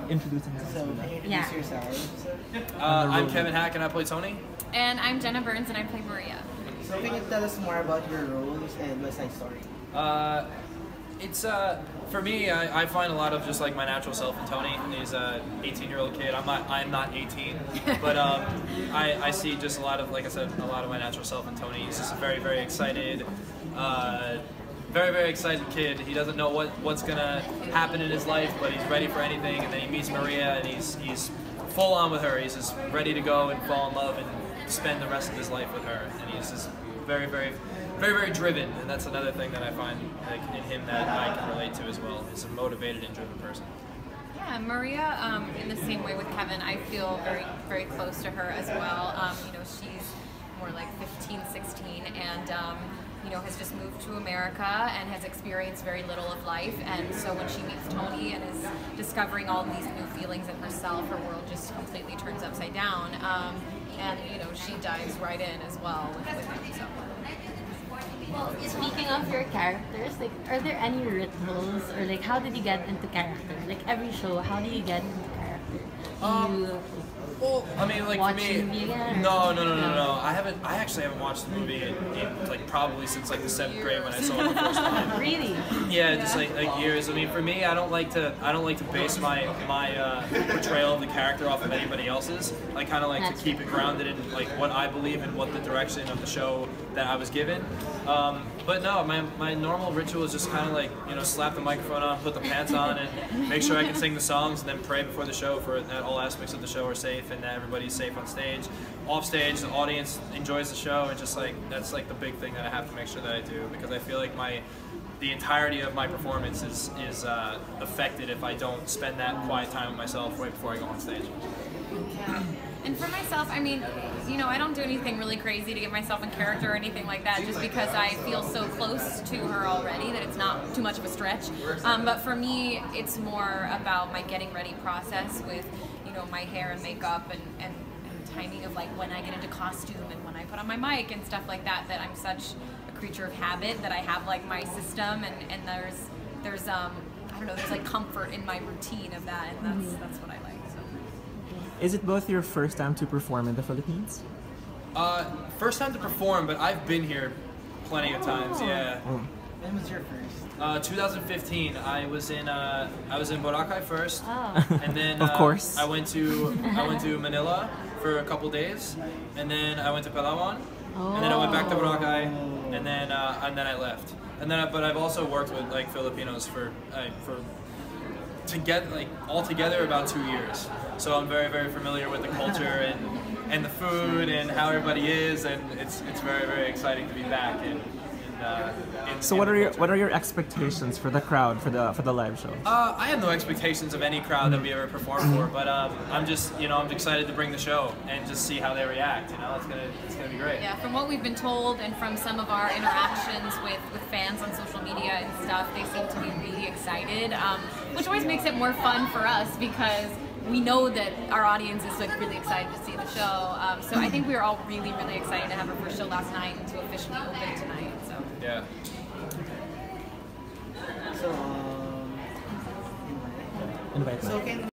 introducing her. So, can you introduce yourselves? I'm Kevin Hack and I play Tony. And I'm Jenna Burns and I play Maria. So can you tell us more about your roles and West Side Story? It's for me, I find a lot of just like my natural self in Tony. He's a 18-year-old kid. I'm not 18, but I see just a lot of, like I said, a lot of my natural self in Tony. He's just a very, very excited, very, very excited kid. He doesn't know what's gonna happen in his life, but he's ready for anything. And then he meets Maria, and he's full on with her. He's just ready to go and fall in love and spend the rest of his life with her. And he's just very, very, very, very driven. And that's another thing that I find like in him that I can relate to as well. He's a motivated and driven person. Yeah, Maria, in the same way with Kevin, I feel very, very close to her as well. You know, she's more like 15, 16, and you know, has just moved to America and has experienced very little of life. And so when she meets Tony and is discovering all these new feelings in herself, her world just completely turns upside down. And you know, she dives right in as well with him. So. Well, speaking of your characters, like, are there any rituals or like how did you get into character? Like every show, how do you get into character? Well, I mean, like for me, no. I actually haven't watched the movie in like probably since like the 7th grade when I saw it the first time. Really? Yeah, just like years. I mean, for me, I don't like to base my portrayal of the character off of anybody else's. I kind of like to keep it grounded in like what I believe and what the direction of the show that I was given. But no, my normal ritual is just kind of like, you know, slap the microphone on, put the pants on, and make sure I can sing the songs, and then pray before the show for that all aspects of the show are safe and that everybody's safe on stage. Off stage, the audience enjoys the show, and just like that's like the big thing that I have to make sure that I do, because I feel like the entirety of my performance is affected if I don't spend that quiet time with myself right before I go on stage. Yeah. And for myself, I mean, you know, I don't do anything really crazy to get myself in character or anything like that, just because I feel so close to her already that it's not too much of a stretch. But for me, it's more about my getting ready process with, you know, my hair and makeup and timing of like when I get into costume and when I put on my mic and stuff like that, that I'm such a creature of habit that I have like my system and there's I don't know, there's like comfort in my routine of that, and that's what I like. Is it both your first time to perform in the Philippines? First time to perform, but I've been here plenty of times. Yeah. When was your first? 2015. I was in Boracay first, and then of course I went to Manila for a couple days, and then I went to Palawan, and then I went back to Boracay, and then I left. And then, but I've also worked with like Filipinos for altogether about 2 years. So I'm very, very familiar with the culture and the food and how everybody is, and it's very, very exciting to be back. So what are your expectations for the crowd for the live show? I have no expectations of any crowd that we ever perform for, but I'm just, you know, I'm excited to bring the show and just see how they react. You know, it's gonna be great. Yeah, from what we've been told and from some of our interactions with fans on social media and stuff, they seem to be really excited, which always makes it more fun for us because we know that our audience is like really excited to see the show. So I think we were all really, really excited to have our first show last night and to officially open tonight. So yeah. So, Invite me. so can